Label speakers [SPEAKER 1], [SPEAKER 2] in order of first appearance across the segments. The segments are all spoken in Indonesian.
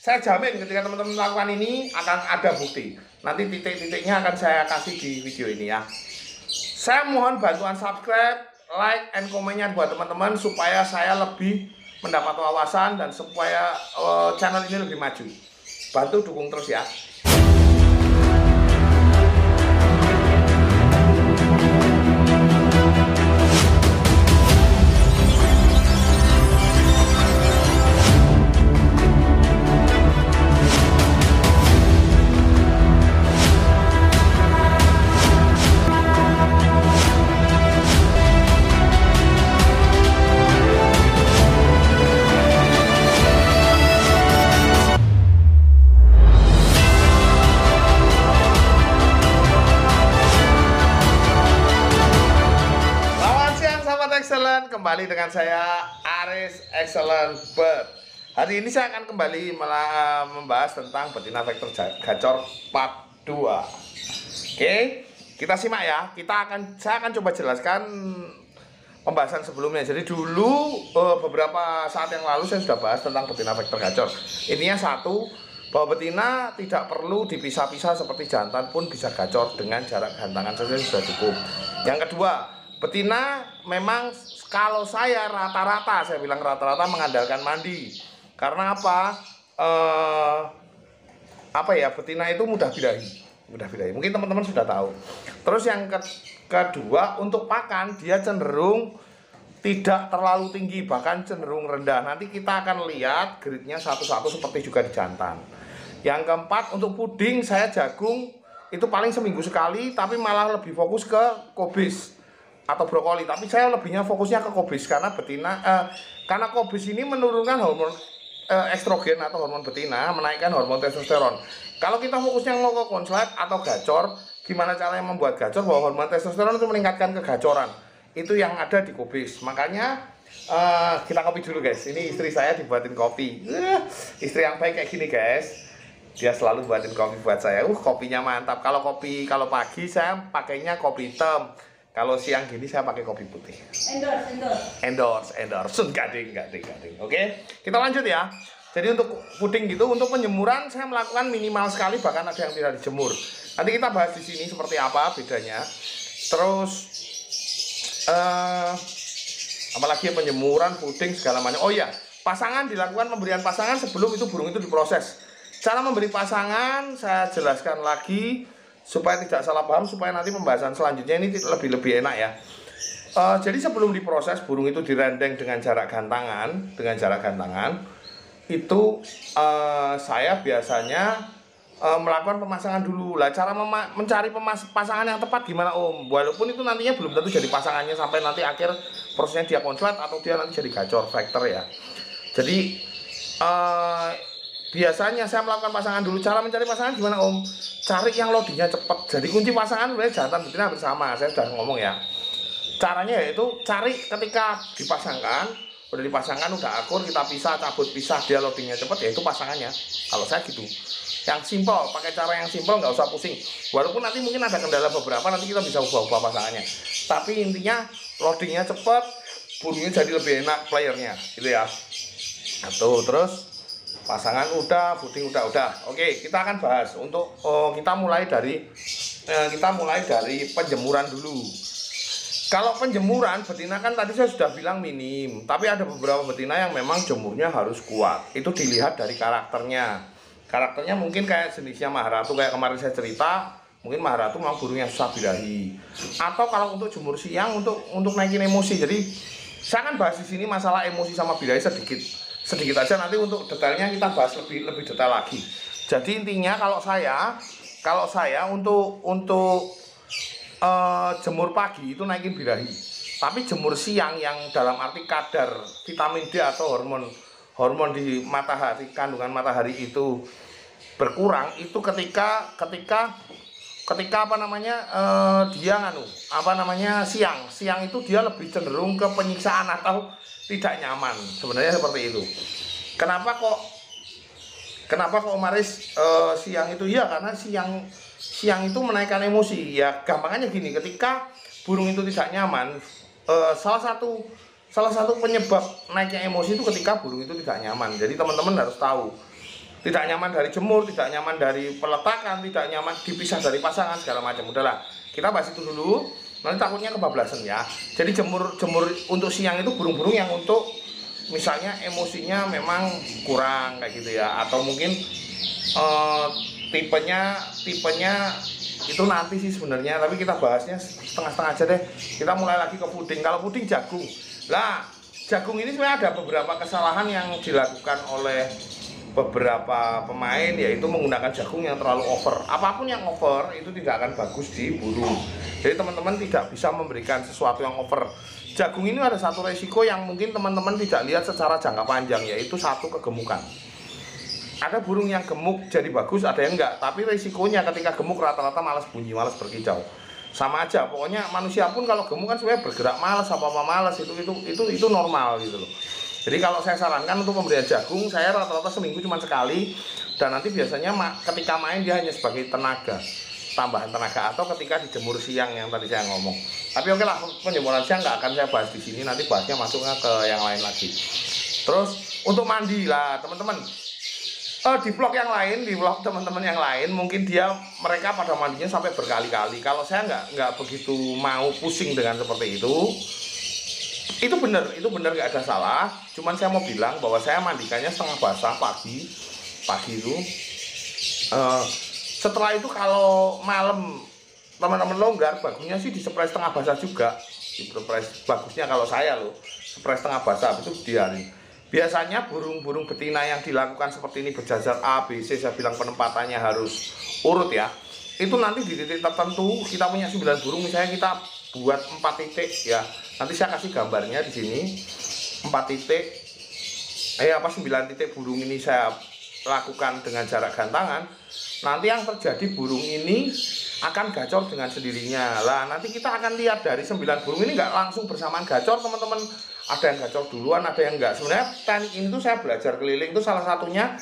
[SPEAKER 1] saya jamin ketika teman-teman melakukan ini akan ada bukti. Nanti titik-titiknya akan saya kasih di video ini ya. Saya mohon bantuan subscribe, like, and komennya buat teman-teman supaya saya lebih mendapat wawasan dan supaya channel ini lebih maju. Bantu dukung terus ya. Excellent, kembali dengan saya Aris Excellent Bird. Hari ini saya akan kembali membahas tentang betina vektor gacor part 2. Oke, kita simak ya. Saya akan coba jelaskan pembahasan sebelumnya. Jadi dulu beberapa saat yang lalu saya sudah bahas tentang betina vektor gacor. Intinya satu, bahwa betina tidak perlu dipisah-pisah seperti jantan pun bisa gacor dengan jarak gantangan saja sudah cukup. Yang kedua, betina memang kalau saya rata-rata, saya bilang rata-rata mengandalkan mandi. Karena apa? Betina itu mudah birahi. Mungkin teman-teman sudah tahu. Terus yang kedua, untuk pakan dia cenderung tidak terlalu tinggi, bahkan cenderung rendah. Nanti kita akan lihat gridnya satu-satu seperti juga di jantan. Yang keempat, untuk puding saya jagung itu paling seminggu sekali, tapi malah lebih fokus ke kobis atau brokoli, tapi saya lebihnya fokusnya ke kobis karena betina karena kobis ini menurunkan hormon estrogen atau hormon betina, menaikkan hormon testosteron. Kalau kita fokusnya mau ke konslet atau gacor, gimana caranya membuat gacor bahwa hormon testosteron itu meningkatkan kegacoran, itu yang ada di kobis. Makanya kita kopi dulu guys. Ini istri saya dibuatin kopi, istri yang baik kayak gini guys, dia selalu buatin kopi buat saya. Kopinya mantap. Kalau pagi saya pakainya kopi hitam. Kalau siang gini saya pakai kopi putih. Endorse. Gading. Oke, kita lanjut ya. Jadi untuk puding gitu, untuk penjemuran saya melakukan minimal sekali, bahkan ada yang tidak dijemur. Nanti kita bahas di sini seperti apa bedanya. Terus apalagi penjemuran, puding segala macam. Oh ya, pasangan dilakukan pemberian pasangan sebelum itu burung itu diproses. Cara memberi pasangan saya jelaskan lagi supaya tidak salah paham, supaya nanti pembahasan selanjutnya ini lebih enak ya. Jadi sebelum diproses burung itu direndeng dengan jarak gantangan, itu saya biasanya melakukan pemasangan dulu. Lah cara mencari pasangan yang tepat gimana Om? Walaupun itu nantinya belum tentu jadi pasangannya sampai nanti akhir prosesnya dia konslet atau dia nanti jadi gacor vektor ya. Jadi biasanya saya melakukan pasangan dulu. Cara mencari pasangan gimana Om? Cari yang loadingnya cepat. Jadi kunci pasangan sebenarnya jantan betina bersama. Saya sudah ngomong ya. Caranya yaitu cari ketika dipasangkan, udah akur, kita cabut pisah, dia loadingnya cepat, yaitu pasangannya. Kalau saya gitu. Yang simpel, pakai cara yang simpel, nggak usah pusing. Walaupun nanti mungkin ada kendala beberapa, nanti kita bisa ubah pasangannya. Tapi intinya loadingnya cepat, burungnya jadi lebih enak playernya, gitu ya. Terus pasangan udah, puding udah. Oke, kita akan bahas untuk kita mulai dari penjemuran dulu. Kalau penjemuran betina kan tadi saya sudah bilang minim, tapi ada beberapa betina yang memang jemurnya harus kuat. Itu dilihat dari karakternya. Karakternya mungkin kayak jenisnya Maharatu, kayak kemarin saya cerita, mungkin Maharatu memang burungnya susah birahi. Atau kalau untuk jemur siang untuk naikin emosi. Jadi saya akan bahas di sini masalah emosi sama birahi sedikit aja, nanti untuk detailnya kita bahas lebih detail lagi. Jadi intinya kalau saya untuk jemur pagi itu naikin birahi, tapi jemur siang yang dalam arti kadar vitamin D atau hormon di matahari, kandungan matahari itu berkurang, itu ketika siang itu dia lebih cenderung ke penyiksaan atau tidak nyaman, sebenarnya seperti itu. Kenapa kok Maris siang itu? Ya karena siang itu menaikkan emosi. Ya gampangnya gini, ketika burung itu tidak nyaman, salah satu penyebab naiknya emosi itu ketika burung itu tidak nyaman. Jadi teman-teman harus tahu, tidak nyaman dari jemur, tidak nyaman dari peletakan, tidak nyaman dipisah dari pasangan segala macam. Udahlah, kita bahas itu dulu. Nanti takutnya kebablasan ya. Jadi jemur untuk siang itu burung-burung yang untuk misalnya emosinya memang kurang kayak gitu ya, atau mungkin tipenya itu nanti sih sebenarnya, tapi kita bahasnya setengah-setengah aja deh. Kita mulai lagi ke puding. Kalau puding jagung. Lah, jagung ini sebenarnya ada beberapa kesalahan yang dilakukan oleh beberapa pemain, yaitu menggunakan jagung yang terlalu over. Apapun yang over itu tidak akan bagus di burung. Jadi teman-teman tidak bisa memberikan sesuatu yang over. Jagung ini ada satu resiko yang mungkin teman-teman tidak lihat secara jangka panjang, yaitu satu, kegemukan. Ada burung yang gemuk jadi bagus, ada yang enggak. Tapi resikonya ketika gemuk rata-rata malas bunyi, malas berkicau. Sama aja, pokoknya manusia pun kalau gemuk kan sebenarnya bergerak malas, apa-apa malas, itu normal gitu loh. Jadi kalau saya sarankan untuk pemberian jagung, saya rata-rata seminggu cuma sekali, dan nanti biasanya ketika main dia hanya sebagai tenaga, tambahan tenaga, atau ketika dijemur siang yang tadi saya ngomong. Tapi oke lah, penjemuran siang nggak akan saya bahas di sini, nanti bahasnya masuknya ke yang lain lagi. Terus untuk mandi lah teman-teman, di vlog yang lain, di vlog teman-teman yang lain, mungkin mereka pada mandinya sampai berkali-kali. Kalau saya nggak begitu mau pusing dengan seperti itu. Itu benar nggak ada salah. Cuman saya mau bilang bahwa saya mandikannya setengah basah pagi itu. Setelah itu kalau malam teman-teman longgar, bagusnya sih dispray setengah basah juga. Dispray bagusnya kalau saya loh, spray setengah basah itu diarin. Biasanya burung-burung betina yang dilakukan seperti ini berjajar A, B, C, saya bilang penempatannya harus urut ya. Itu nanti di titik tertentu, kita punya 9 burung, misalnya kita buat 4 titik ya. Nanti saya kasih gambarnya di sini. 4 titik 9 titik burung ini saya lakukan dengan jarak gantangan. Nanti yang terjadi burung ini akan gacor dengan sendirinya. Lah nanti kita akan lihat dari 9 burung ini nggak langsung bersamaan gacor teman-teman. Ada yang gacor duluan, ada yang enggak. Sebenarnya teknik ini tuh saya belajar keliling, itu salah satunya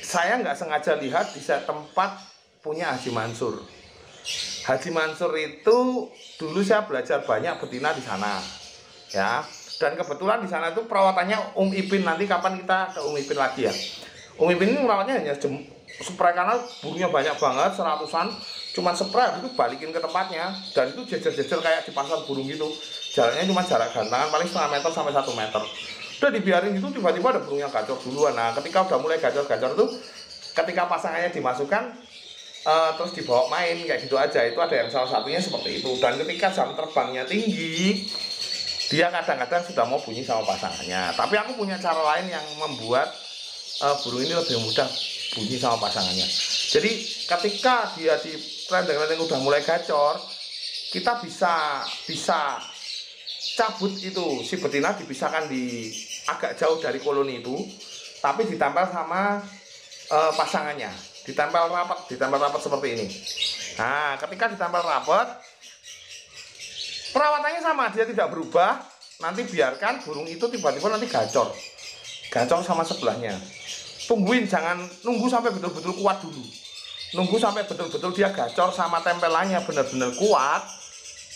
[SPEAKER 1] saya nggak sengaja lihat di tempat punya Haji Mansur. Haji Mansur itu dulu saya belajar banyak betina di sana, ya. Dan kebetulan di sana itu perawatannya Ipin. Nanti kapan kita ke Ipin lagi ya? Ipin ini merawatnya hanya spray, karena burungnya banyak banget, 100-an. Cuman spray itu balikin ke tempatnya, dan itu jejer-jejer kayak di pasar burung gitu. Jaraknya cuma jarak gantangan paling setengah meter sampai 1 meter. Udah dibiarin gitu, tiba-tiba ada burung yang gacor duluan. Nah ketika udah mulai gacor-gacor tuh, ketika pasangannya dimasukkan, terus dibawa main kayak gitu aja, itu ada yang salah satunya seperti itu. Dan ketika jam terbangnya tinggi, dia kadang-kadang sudah mau bunyi sama pasangannya. Tapi aku punya cara lain yang membuat burung ini lebih mudah bunyi sama pasangannya. Jadi ketika dia di rendeng-rendeng udah mulai gacor, kita bisa cabut itu si betina, dipisahkan di agak jauh dari koloni itu, tapi ditempel sama pasangannya. Ditempel rapat seperti ini. Nah, ketika ditempel rapat, perawatannya sama, dia tidak berubah. Nanti biarkan burung itu tiba-tiba nanti gacor sama sebelahnya. Tungguin, jangan nunggu sampai betul-betul kuat dulu. Nunggu sampai betul-betul dia gacor sama tempelannya benar-benar kuat,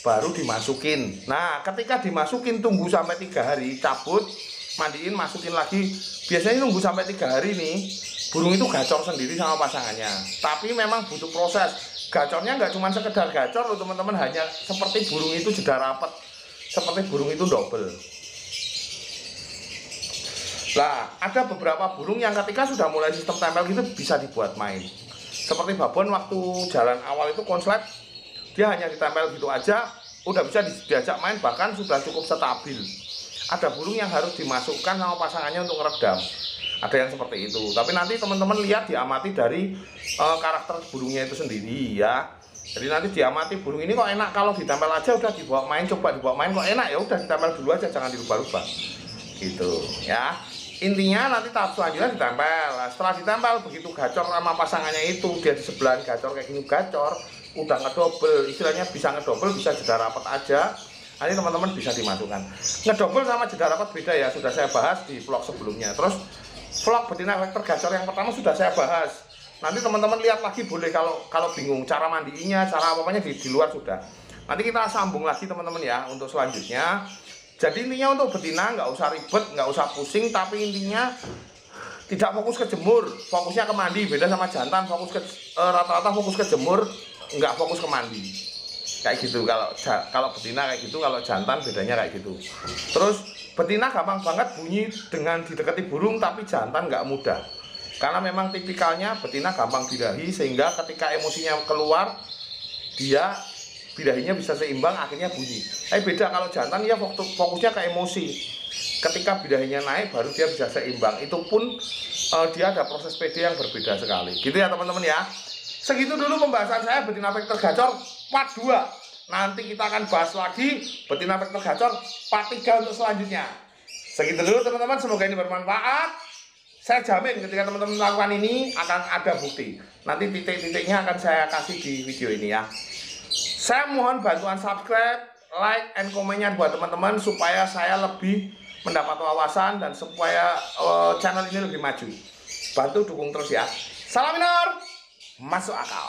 [SPEAKER 1] baru dimasukin. Nah, ketika dimasukin tunggu sampai 3 hari, cabut, mandiin, masukin lagi. Biasanya nunggu sampai 3 hari nih, burung itu gacor sendiri sama pasangannya. Tapi memang butuh proses. Gacornya nggak cuma sekedar gacor loh teman-teman, hanya seperti burung itu jeda rapat, seperti burung itu double. Lah, ada beberapa burung yang ketika sudah mulai sistem tempel gitu bisa dibuat main. Seperti babon waktu jalan awal itu konslet, dia hanya ditempel gitu aja, udah bisa diajak main, bahkan sudah cukup stabil. Ada burung yang harus dimasukkan sama pasangannya untuk meredam. Ada yang seperti itu. Tapi nanti teman-teman lihat, diamati dari karakter burungnya itu sendiri ya. Jadi nanti diamati burung ini kok enak kalau ditempel aja, udah dibawa main, coba dibawa main kok enak, ya udah ditempel dulu aja, jangan dirubah-rubah. Gitu ya. Intinya nanti tahap selanjutnya ditempel. Setelah ditempel, begitu gacor sama pasangannya itu, dia di sebelah gacor kayak gini, gacor udah ngedobel, istilahnya bisa ngedobel, bisa jeda rapat aja. Nanti teman-teman bisa dimasukkan. Ngedobel sama jeda rapat beda ya, sudah saya bahas di vlog sebelumnya. Terus vlog betina vektor gacor yang pertama sudah saya bahas. Nanti teman-teman lihat lagi boleh kalau bingung cara mandiinnya, cara apa-apanya di luar sudah. Nanti kita sambung lagi teman-teman ya untuk selanjutnya. Jadi intinya untuk betina nggak usah ribet, nggak usah pusing, tapi intinya tidak fokus ke jemur, fokusnya ke mandi. Beda sama jantan, fokus ke rata-rata fokus ke jemur, nggak fokus ke mandi. Kayak gitu. Kalau betina kayak gitu, kalau jantan bedanya kayak gitu. Terus betina gampang banget bunyi dengan didekati burung, tapi jantan nggak mudah. Karena memang tipikalnya betina gampang birahi, sehingga ketika emosinya keluar, dia birahinya bisa seimbang, akhirnya bunyi. Tapi beda kalau jantan, ya fokusnya ke emosi. Ketika birahinya naik, baru dia bisa seimbang. Itu pun dia ada proses PD yang berbeda sekali. Gitu ya teman-teman ya. Segitu dulu pembahasan saya betina vektor gacor part 2. Nanti kita akan bahas lagi betina vektor gacor part 3 untuk selanjutnya. Segitu dulu teman-teman, semoga ini bermanfaat. Saya jamin ketika teman-teman melakukan ini akan ada bukti. Nanti titik-titiknya akan saya kasih di video ini ya. Saya mohon bantuan subscribe, like, and komennya buat teman-teman supaya saya lebih mendapat wawasan dan supaya channel ini lebih maju. Bantu dukung terus ya. Salam minor, masuk akal.